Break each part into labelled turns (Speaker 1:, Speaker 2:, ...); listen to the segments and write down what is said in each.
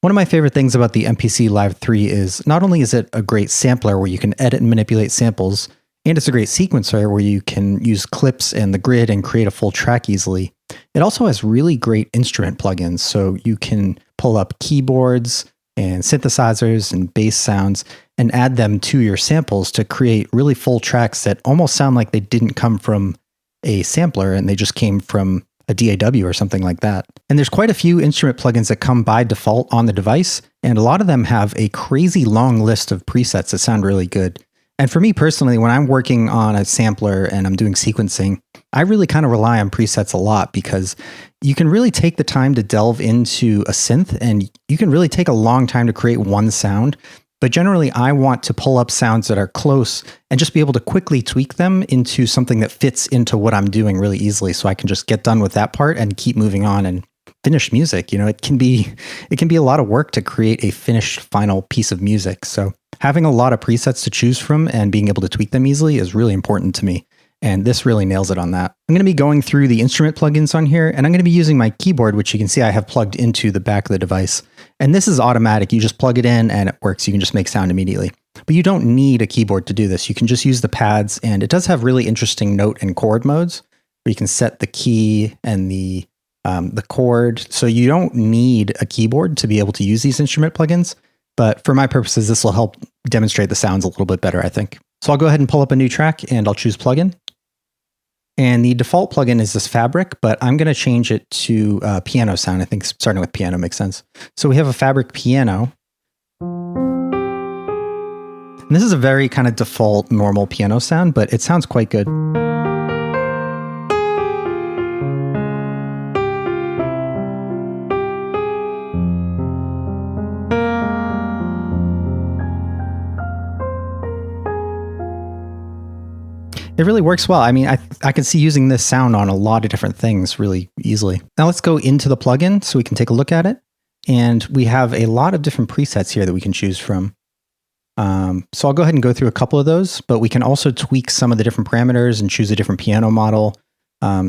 Speaker 1: One of my favorite things about the MPC Live 3 is not only is it a great sampler where you can edit and manipulate samples, and it's a great sequencer where you can use clips and the grid and create a full track easily. It also has really great instrument plugins, so you can pull up keyboards and synthesizers and bass sounds and add them to your samples to create really full tracks that almost sound like they didn't come from a sampler and they just came from a DAW or something like that. And there's quite a few instrument plugins that come by default on the device, and a lot of them have a crazy long list of presets that sound really good. And for me personally, when I'm working on a sampler and I'm doing sequencing, I really kind of rely on presets a lot because you can really take the time to delve into a synth and you can really take a long time to create one sound. But generally, I want to pull up sounds that are close and just be able to quickly tweak them into something that fits into what I'm doing really easily, so I can just get done with that part and keep moving on and finish music. You know, it can be a lot of work to create a finished final piece of music. So having a lot of presets to choose from and being able to tweak them easily is really important to me. And this really nails it on that. I'm going to be going through the instrument plugins on here, and I'm going to be using my keyboard, which you can see I have plugged into the back of the device. And this is automatic. You just plug it in and it works. You can just make sound immediately. But you don't need a keyboard to do this. You can just use the pads, and it does have really interesting note and chord modes where you can set the key and the chord. So you don't need a keyboard to be able to use these instrument plugins. But for my purposes, this will help demonstrate the sounds a little bit better, I think. So I'll go ahead and pull up a new track and I'll choose plugin. And the default plugin is this Fabric, but I'm going to change it to piano sound. I think starting with piano makes sense. So we have a Fabric piano. And this is a very kind of default normal piano sound, but it sounds quite good. It really works well. I mean, I can see using this sound on a lot of different things really easily. Now let's go into the plugin so we can take a look at it. And we have a lot of different presets here that we can choose from. So I'll go ahead and go through a couple of those, but we can also tweak some of the different parameters and choose a different piano model.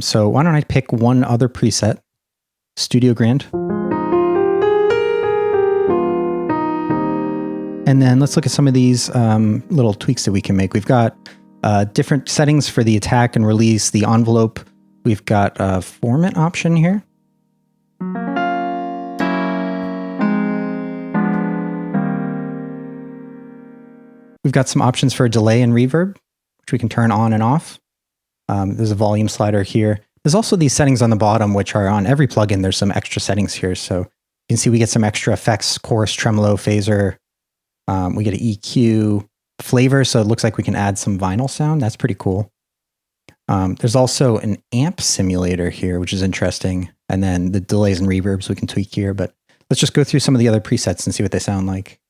Speaker 1: So why don't I pick one other preset, Studio Grand. And then let's look at some of these little tweaks that we can make. We've got different settings for the attack and release, the envelope. We've got a format option here. We've got some options for delay and reverb, which we can turn on and off. There's a volume slider here. There's also these settings on the bottom, which are on every plugin. There's some extra settings here. So you can see we get some extra effects, chorus, tremolo, phaser. We get an EQ, flavor, so it looks like we can add some vinyl sound. That's pretty cool. There's also an amp simulator here, which is interesting. And then the delays and reverbs we can tweak here, but let's just go through some of the other presets and see what they sound like.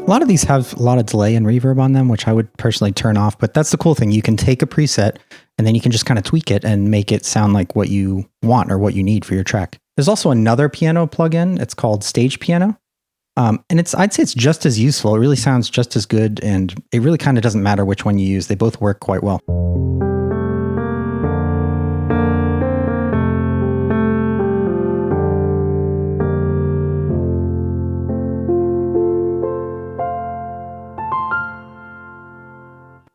Speaker 1: A lot of these have a lot of delay and reverb on them, which I would personally turn off, but that's the cool thing. You can take a preset and then you can just kind of tweak it and make it sound like what you want or what you need for your track. There's also another piano plugin. It's called Stage Piano. And I'd say it's just as useful. It really sounds just as good, and it really kind of doesn't matter which one you use. They both work quite well.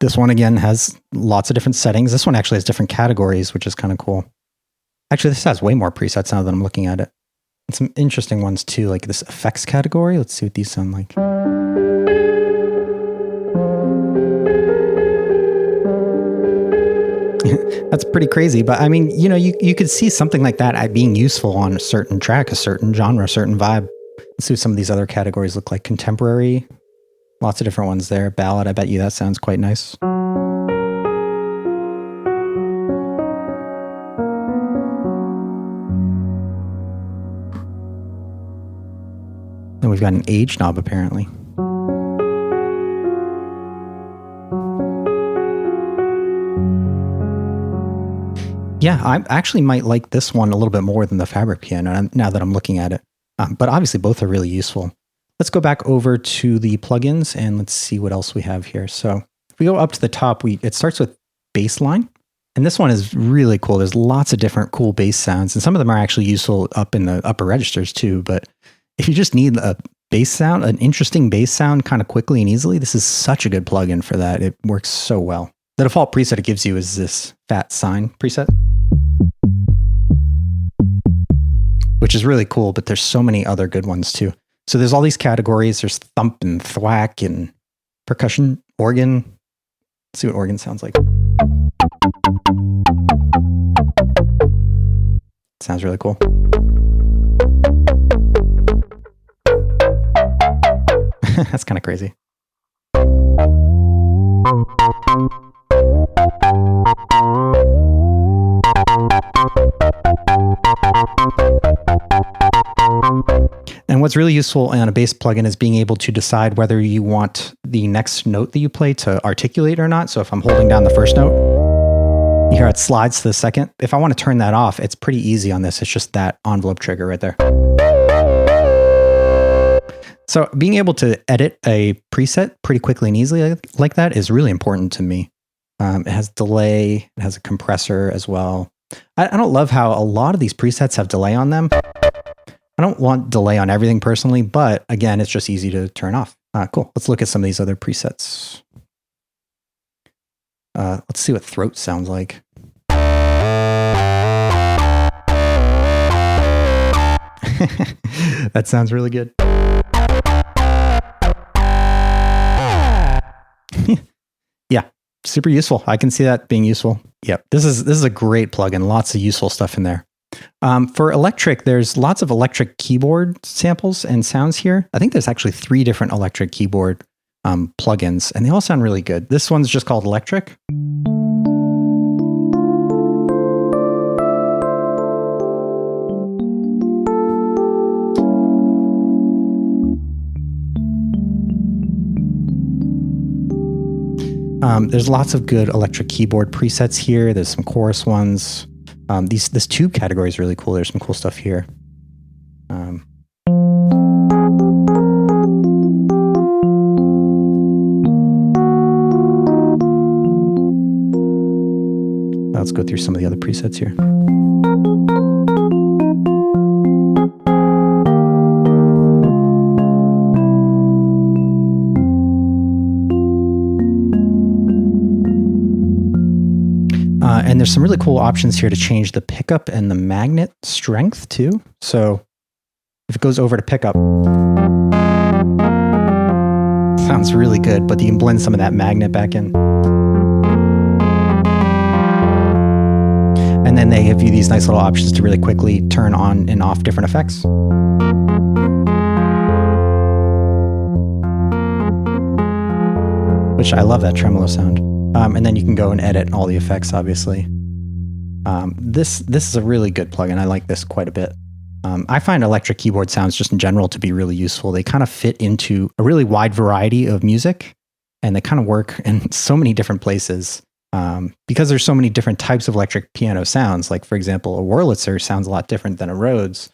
Speaker 1: This one, again, has lots of different settings. This one actually has different categories, which is kind of cool. Actually, this has way more presets now that I'm looking at it. And some interesting ones, too, like this effects category. Let's see what these sound like. That's pretty crazy. But, I mean, you know, you could see something like that being useful on a certain track, a certain genre, a certain vibe. Let's see what some of these other categories look like. Contemporary. Lots of different ones there. Ballad, I bet you that sounds quite nice. Then we've got an age knob, apparently. Yeah, I actually might like this one a little bit more than the fabric piano now that I'm looking at it. But obviously both are really useful. Let's go back over to the plugins and let's see what else we have here. So if we go up to the top, it starts with Bassline. And this one is really cool. There's lots of different cool bass sounds, and some of them are actually useful up in the upper registers too. But if you just need a bass sound, an interesting bass sound kind of quickly and easily, this is such a good plugin for that. It works so well. The default preset it gives you is this fat sine preset, which is really cool, but there's so many other good ones too. So there's all these categories. There's thump and thwack and percussion, organ. Let's see what organ sounds like. Sounds really cool. That's kind of crazy. And what's really useful on a bass plugin is being able to decide whether you want the next note that you play to articulate or not. So if I'm holding down the first note, you hear it slides to the second. If I want to turn that off, it's pretty easy on this. It's just that envelope trigger right there. So being able to edit a preset pretty quickly and easily like that is really important to me. It has delay, it has a compressor as well. I don't love how a lot of these presets have delay on them. I don't want delay on everything personally, but again, it's just easy to turn off. Cool. Let's look at some of these other presets. Let's see what throat sounds like. That sounds really good. Yeah, super useful. I can see that being useful. Yep, this is a great plugin. Lots of useful stuff in there. For electric, there's lots of electric keyboard samples and sounds here. I think there's actually 3 different electric keyboard plugins, and they all sound really good. This one's just called Electric. There's lots of good electric keyboard presets here. There's some chorus ones. This tube category is really cool. There's some cool stuff here. Let's go through some of the other presets here. And there's some really cool options here to change the pickup and the magnet strength too. So if it goes over to pickup, sounds really good, but you can blend some of that magnet back in. And then they give you these nice little options to really quickly turn on and off different effects. Which I love that tremolo sound. And then you can go and edit all the effects, obviously. This is a really good plugin. I like this quite a bit. I find electric keyboard sounds just in general to be really useful. They kind of fit into a really wide variety of music, and they kind of work in so many different places. Because there's so many different types of electric piano sounds. Like, for example, a Wurlitzer sounds a lot different than a Rhodes.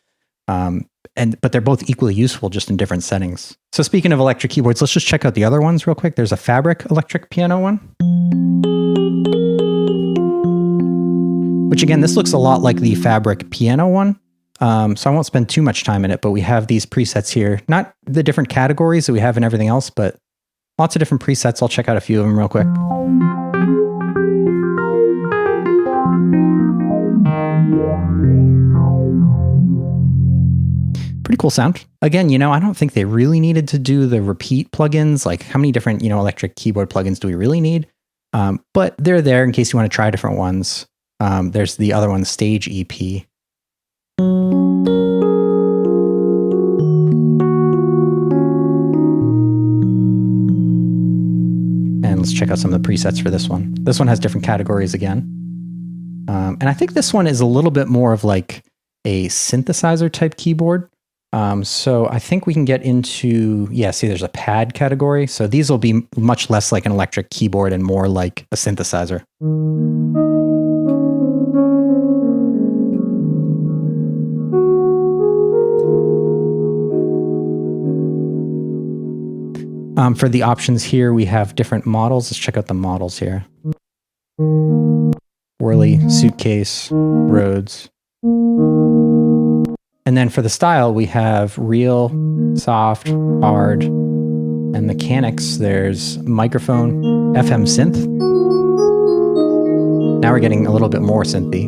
Speaker 1: But they're both equally useful, just in different settings. So speaking of electric keyboards, let's just check out the other ones real quick. There's a Fabric electric piano one. Which again, this looks a lot like the Fabric piano one. So I won't spend too much time in it, but we have these presets here. Not the different categories that we have in everything else, but lots of different presets. I'll check out a few of them real quick. Pretty cool sound. Again, I don't think they really needed to do the repeat plugins. Like, how many different, electric keyboard plugins do we really need? But they're there in case you want to try different ones. There's the other one, Stage EP. And let's check out some of the presets for this one. This one has different categories again. And I think this one is a little bit more of like a synthesizer type keyboard. So I think we can get into, see, there's a pad category. So these will be much less like an electric keyboard and more like a synthesizer. For the options here, we have different models. Let's check out the models here. Whirly, Suitcase, Rhodes. And then for the style, we have real, soft, hard, and mechanics. There's microphone, FM synth. Now we're getting a little bit more synthy.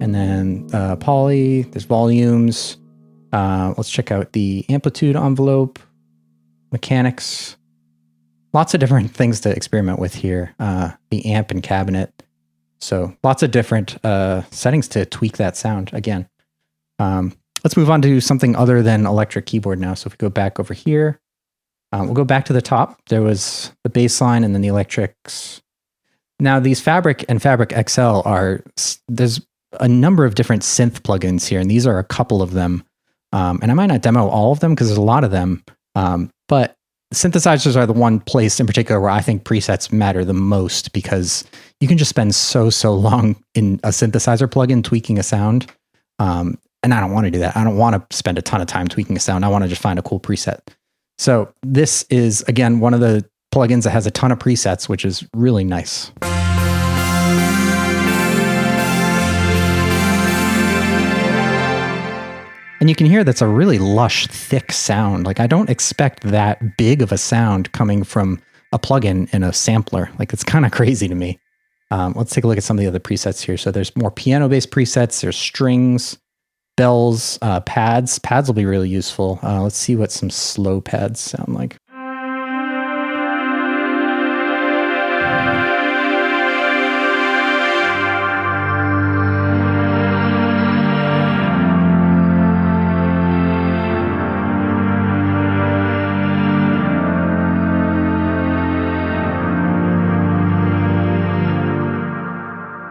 Speaker 1: And then poly, there's volumes. Let's check out the amplitude envelope, mechanics. Lots of different things to experiment with here. The amp and cabinet. So lots of different settings to tweak that sound again. Let's move on to something other than electric keyboard now. So if we go back over here, we'll go back to the top. There was the bassline and then the electrics. Now these Fabric and Fabric XL there's a number of different synth plugins here, and these are a couple of them. And I might not demo all of them because there's a lot of them. But synthesizers are the one place in particular where I think presets matter the most, because you can just spend so long in a synthesizer plugin tweaking a sound. And I don't want to do that. I don't want to spend a ton of time tweaking a sound. I want to just find a cool preset. So this is, again, one of the plugins that has a ton of presets, which is really nice. And you can hear that's a really lush, thick sound. Like, I don't expect that big of a sound coming from a plugin in a sampler. Like, it's kind of crazy to me. Let's take a look at some of the other presets here. So there's more piano-based presets. There's strings, bells, pads. Pads will be really useful. Let's see what some slow pads sound like.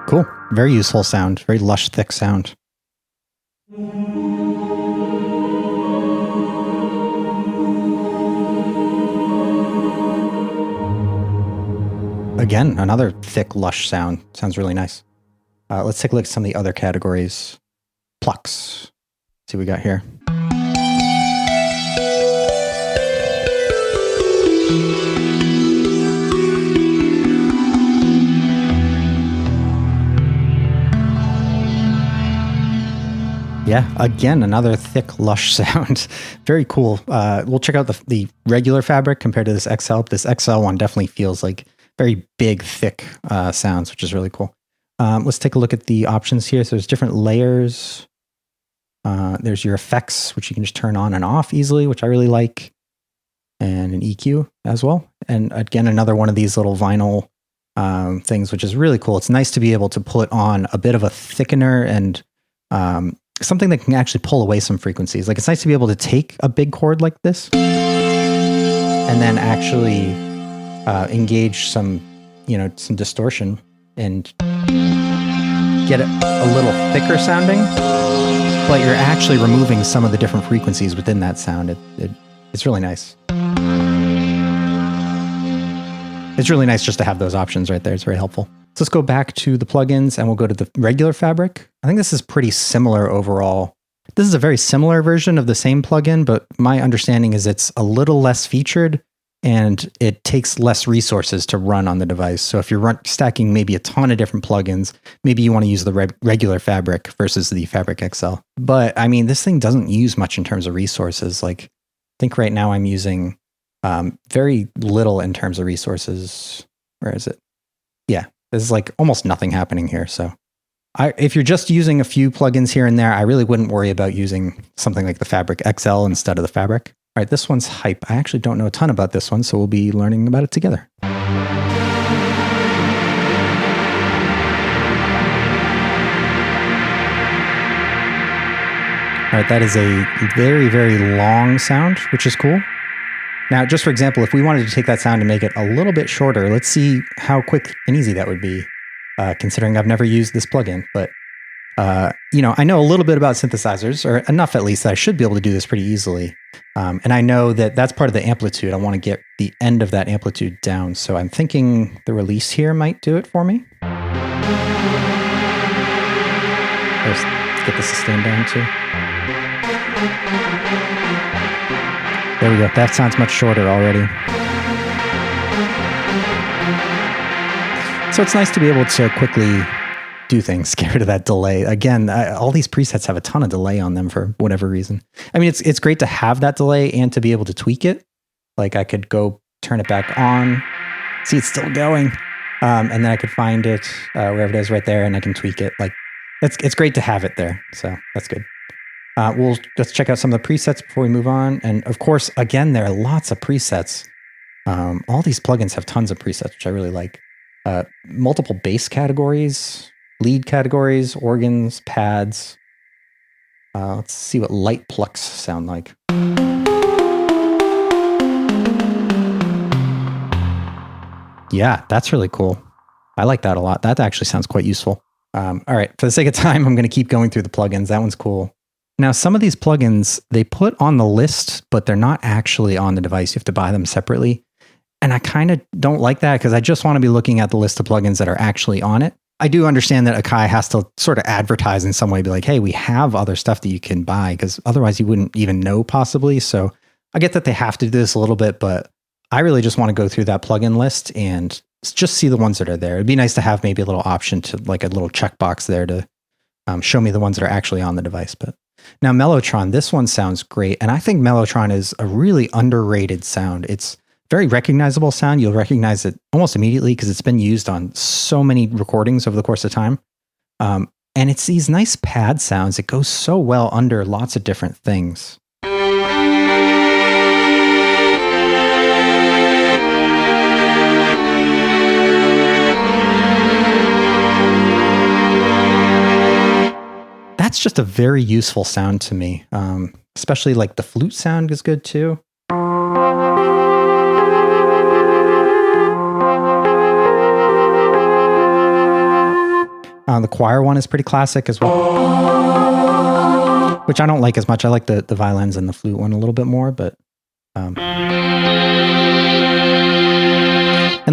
Speaker 1: Cool. Very useful sound. Very lush, thick sound. Again, another thick, lush sound. Sounds really nice. Let's take a look at some of the other categories. Plucks. Let's see what we got here. Yeah, again, another thick, lush sound. Very cool. We'll check out the regular Fabric compared to this XL. This XL one definitely feels like very big, thick sounds, which is really cool. Let's take a look at the options here. So there's different layers. There's your effects, which you can just turn on and off easily, which I really like. And an EQ as well. And again, another one of these little vinyl things, which is really cool. It's nice to be able to put on a bit of a thickener and something that can actually pull away some frequencies. Like, it's nice to be able to take a big chord like this and then actually engage some distortion and get it a little thicker sounding, but you're actually removing some of the different frequencies within that sound. It's really nice. It's really nice just to have those options right there. It's very helpful. So let's go back to the plugins and we'll go to the regular Fabric. I think this is pretty similar overall. This is a very similar version of the same plugin, but my understanding is it's a little less featured and it takes less resources to run on the device. So if you're stacking maybe a ton of different plugins, maybe you want to use the regular Fabric versus the Fabric XL. But I mean, this thing doesn't use much in terms of resources. Like, I think right now I'm using very little in terms of resources. Where is it? Yeah. There's like almost nothing happening here. So if you're just using a few plugins here and there, I really wouldn't worry about using something like the Fabric XL instead of the Fabric. All right, this one's Hype. I actually don't know a ton about this one, so we'll be learning about it together. All right, that is a very, very long sound, which is cool. Now, just for example, if we wanted to take that sound and make it a little bit shorter, let's see how quick and easy that would be, considering I've never used this plugin. But, I know a little bit about synthesizers, or enough at least, that I should be able to do this pretty easily. And I know that that's part of the amplitude. I want to get the end of that amplitude down. So I'm thinking the release here might do it for me. Let's get the sustain down too. There we go. That sounds much shorter already. So it's nice to be able to quickly do things, get rid of that delay. Again, all these presets have a ton of delay on them for whatever reason. I mean, it's great to have that delay and to be able to tweak it. Like I could go turn it back on. See, it's still going. And then I could find it wherever it is right there, and I can tweak it. Like it's great to have it there. So that's good. Let's check out some of the presets before we move on. And of course, again, there are lots of presets. All these plugins have tons of presets, which I really like. Multiple bass categories, lead categories, organs, pads. Let's see what light plucks sound like. Yeah, that's really cool. I like that a lot. That actually sounds quite useful. All right, for the sake of time, I'm going to keep going through the plugins. That one's cool. Now, some of these plugins, they put on the list, but they're not actually on the device. You have to buy them separately. And I kind of don't like that because I just want to be looking at the list of plugins that are actually on it. I do understand that Akai has to sort of advertise in some way, be like, hey, we have other stuff that you can buy, because otherwise you wouldn't even know possibly. So I get that they have to do this a little bit, but I really just want to go through that plugin list and just see the ones that are there. It'd be nice to have maybe a little option to like a little checkbox there to show me the ones that are actually on the device. But now Mellotron, this one sounds great. And I think Mellotron is a really underrated sound. It's very recognizable sound. You'll recognize it almost immediately because it's been used on so many recordings over the course of time. And it's these nice pad sounds. It goes so well under lots of different things. That's just a very useful sound to me. Especially like the flute sound is good too. The choir one is pretty classic as well, which I don't like as much. I like the violins and the flute one a little bit more, but and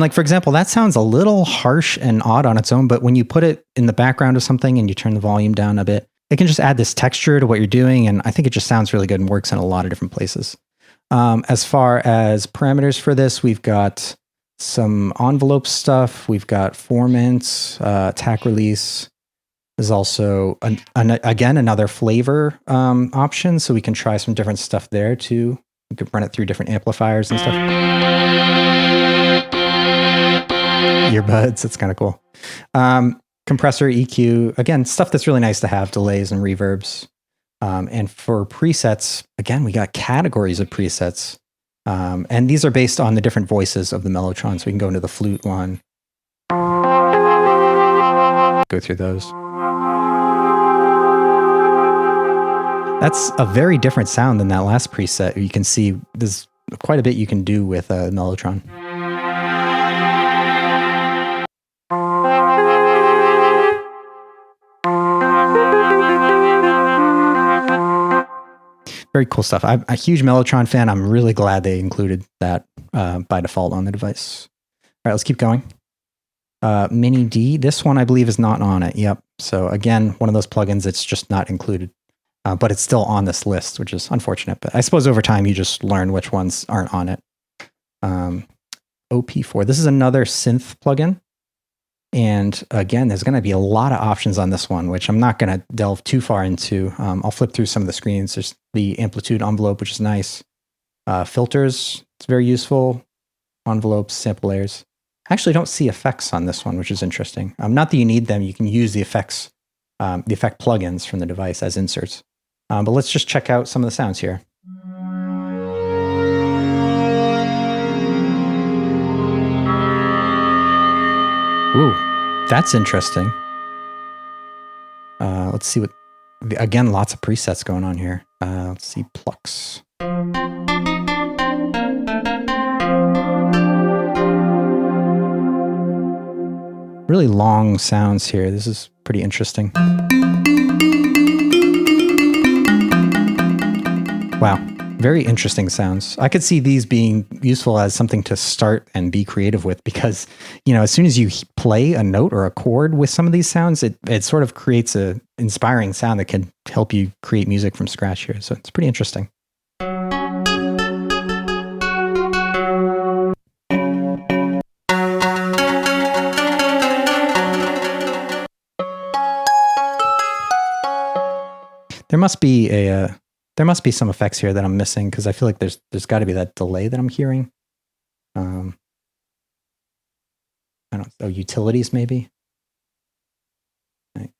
Speaker 1: like, for example, that sounds a little harsh and odd on its own, but when you put it in the background of something and you turn the volume down a bit, it can just add this texture to what you're doing, and I think it just sounds really good and works in a lot of different places. As far as parameters for this, we've got some envelope stuff. We've got formants, attack release. There's also, again, another flavor option, so we can try some different stuff there too. We could run it through different amplifiers and stuff. Earbuds, it's kind of cool. Compressor, EQ, again, stuff that's really nice to have, delays and reverbs. And for presets, again, we got categories of presets. And these are based on the different voices of the Mellotron. So we can go into the flute one. Go through those. That's a very different sound than that last preset. You can see there's quite a bit you can do with a Mellotron. Very cool stuff. I'm a huge Mellotron fan. I'm really glad they included that by default on the device. All right, let's keep going. Mini D, this one I believe is not on it. Yep. So again, one of those plugins that's just not included, but it's still on this list, which is unfortunate. But I suppose over time you just learn which ones aren't on it. OP4, this is another synth plugin. And again, there's going to be a lot of options on this one, which I'm not going to delve too far into. I'll flip through some of the screens. There's the amplitude envelope, which is nice. Filters, it's very useful. Envelopes, sample layers. I actually don't see effects on this one, which is interesting. Not that you need them. You can use the effects, the effect plugins from the device as inserts. But let's just check out some of the sounds here. Ooh, that's interesting. Let's see what, again, lots of presets going on here. Let's see, plucks. Really long sounds here. This is pretty interesting. Wow. Very interesting sounds. I could see these being useful as something to start and be creative with because, you know, as soon as you play a note or a chord with some of these sounds, it sort of creates an inspiring sound that can help you create music from scratch here. So it's pretty interesting. must be there must be some effects here that I'm missing because I feel like there's got to be that delay that I'm hearing. I don't know. Utilities maybe.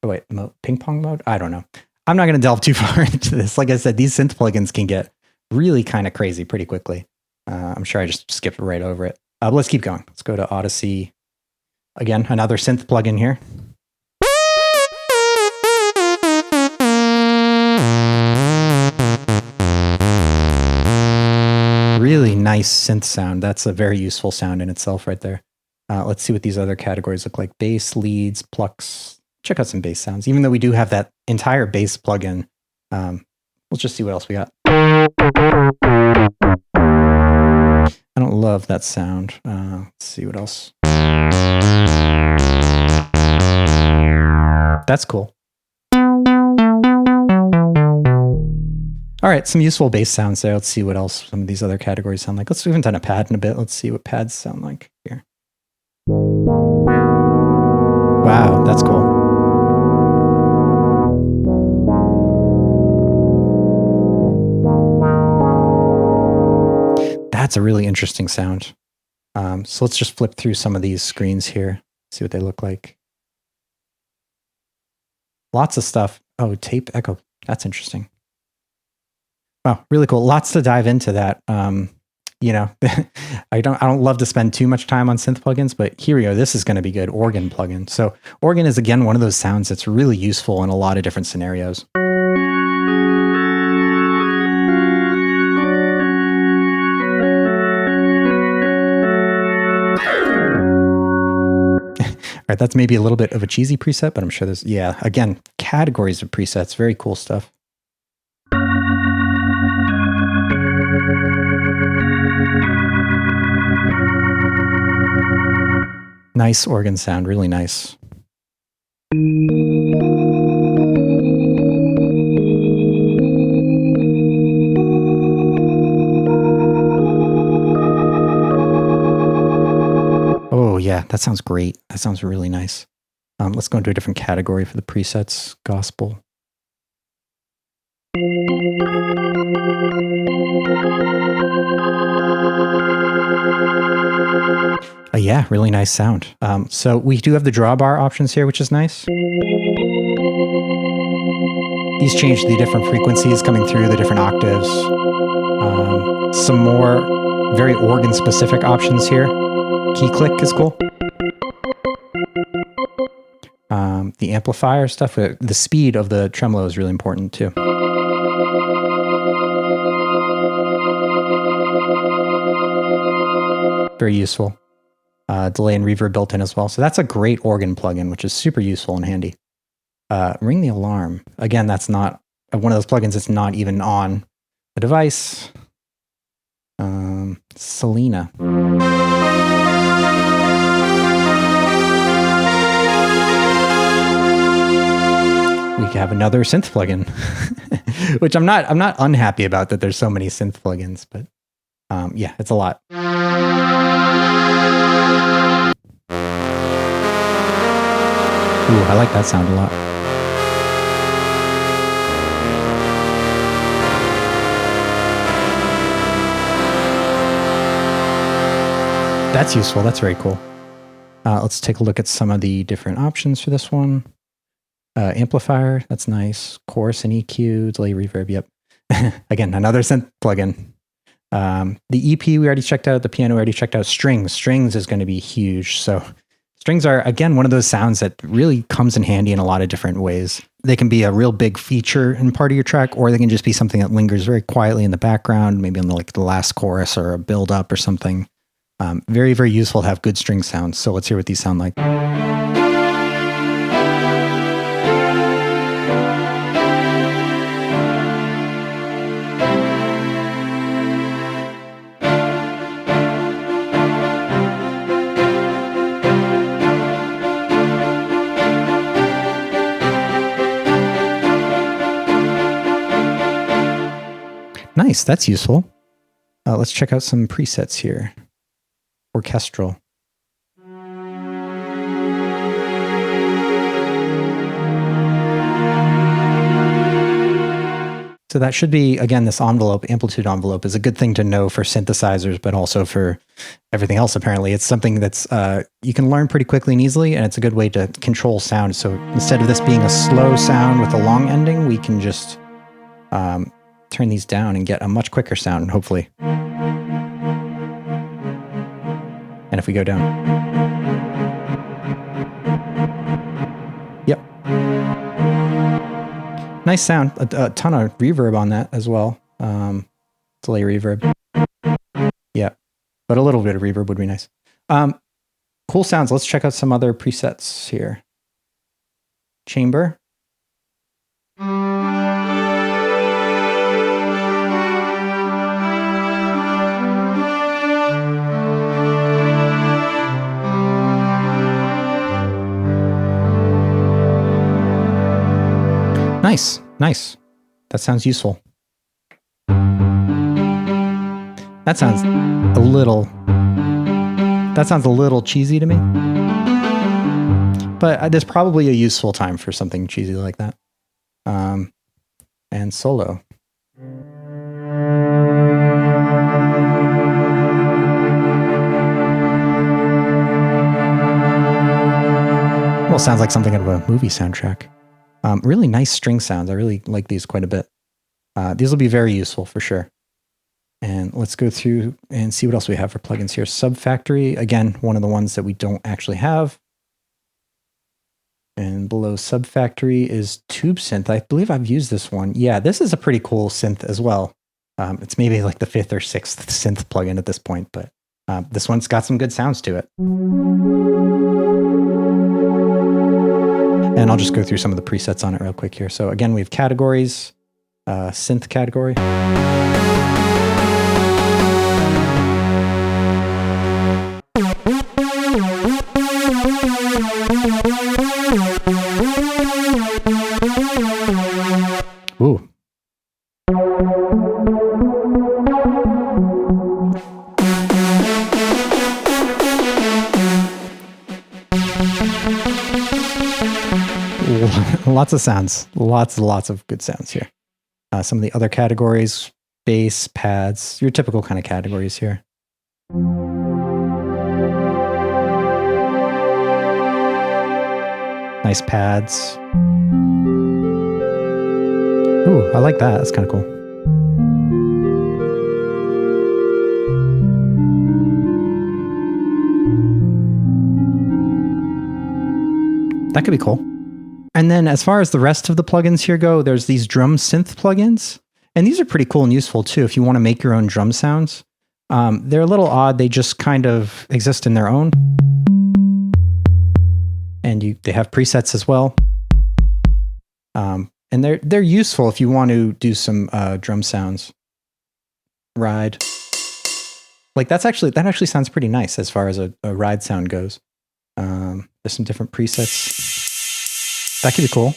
Speaker 1: Oh wait, ping pong mode? I don't know. I'm not going to delve too far into this. Like I said, these synth plugins can get really kind of crazy pretty quickly. I'm sure I just skipped right over it. But let's keep going. Let's go to Odyssey. Again, another synth plugin here. Really nice synth sound. That's a very useful sound in itself right there. Let's see what these other categories look like. Bass, leads, plucks. Check out some bass sounds. Even though we do have that entire bass plugin, let's just see what else we got. I don't love that sound. Let's see what else. That's cool. All right, some useful bass sounds there. Let's see what else some of these other categories sound like. We haven't done a pad in a bit. Let's see what pads sound like here. Wow, that's cool. That's a really interesting sound. So let's just flip through some of these screens here, see what they look like. Lots of stuff. Oh, tape echo. That's interesting. Wow, really cool. Lots to dive into that. You know, I don't love to spend too much time on synth plugins, but here we go. This is going to be good. Organ plugin. So organ is again one of those sounds that's really useful in a lot of different scenarios. All right, that's maybe a little bit of a cheesy preset, but I'm sure there's, yeah, again, categories of presets. Very cool stuff. Nice organ sound, really nice. Oh yeah, that sounds great. That sounds really nice. Let's go into a different category for the presets. Gospel. Yeah, really nice sound. So we do have the drawbar options here, which is nice. These change the different frequencies coming through, the different octaves. Some more very organ-specific options here. Key click is cool. The amplifier stuff, the speed of the tremolo is really important too. Very useful. Delay and reverb built in as well. So that's a great organ plugin, which is super useful and handy. Ring the alarm. Again, that's not one of those plugins that's not even on the device. Solina. We have another synth plugin, which I'm not unhappy about that there's so many synth plugins, but yeah, it's a lot. Ooh, I like that sound a lot. That's useful. That's very cool. Let's take a look at some of the different options for this one. Amplifier, that's nice. Chorus and EQ, delay, reverb, yep. Again, another synth plugin. The EP we already checked out, the piano we already checked out. Strings is going to be huge. So strings are, again, one of those sounds that really comes in handy in a lot of different ways. They can be a real big feature in part of your track, or they can just be something that lingers very quietly in the background, maybe on the last chorus or a build up or something. Very, very useful to have good string sounds. So let's hear what these sound like. Nice, that's useful. Let's check out some presets here. Orchestral. So that should be, again, this envelope, amplitude envelope, is a good thing to know for synthesizers, but also for everything else, apparently. It's something that's you can learn pretty quickly and easily, and it's a good way to control sound. So instead of this being a slow sound with a long ending, we can just turn these down and get a much quicker sound, hopefully. And if we go down. Yep. Nice sound. A ton of reverb on that as well. Delay reverb. Yeah. But a little bit of reverb would be nice. Cool sounds. Let's check out some other presets here. Chamber. Nice, nice. That sounds useful. That sounds a little cheesy to me. But there's probably a useful time for something cheesy like that. And solo. Well, sounds like something out of a movie soundtrack. Really nice string sounds. I really like these quite a bit. These will be very useful for sure. And let's go through and see what else we have for plugins here. Subfactory, again, one of the ones that we don't actually have. And below Subfactory is Tube Synth. I believe I've used this one. Yeah, this is a pretty cool synth as well. It's maybe like the 5th or 6th synth plugin at this point, but this one's got some good sounds to it. And I'll just go through some of the presets on it real quick here. So again, we have categories, synth category. Ooh. Lots of sounds, lots of good sounds here. Some of the other categories, bass, pads, your typical kind of categories here. Nice pads. Ooh, I like that. That's kind of cool. That could be cool. And then as far as the rest of the plugins here go, there's these drum synth plugins. And these are pretty cool and useful too if you want to make your own drum sounds. They're a little odd. They just kind of exist in their own. And they have presets as well. And they're useful if you want to do some drum sounds. Ride. Like that actually sounds pretty nice as far as a ride sound goes. There's some different presets. That could be cool.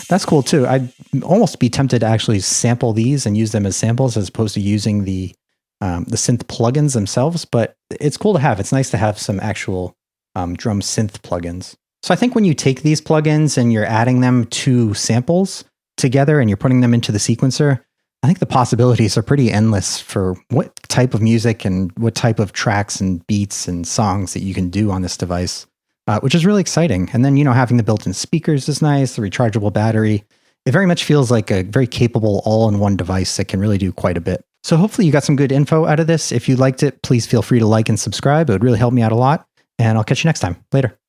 Speaker 1: That's cool too. I'd almost be tempted to actually sample these and use them as samples as opposed to using the synth plugins themselves, but it's cool to have. It's nice to have some actual drum synth plugins. So I think when you take these plugins and you're adding them to samples together and you're putting them into the sequencer, I think the possibilities are pretty endless for what type of music and what type of tracks and beats and songs that you can do on this device, which is really exciting. And then, having the built-in speakers is nice, the rechargeable battery. It very much feels like a very capable all-in-one device that can really do quite a bit. So hopefully you got some good info out of this. If you liked it, please feel free to like and subscribe. It would really help me out a lot. And I'll catch you next time. Later.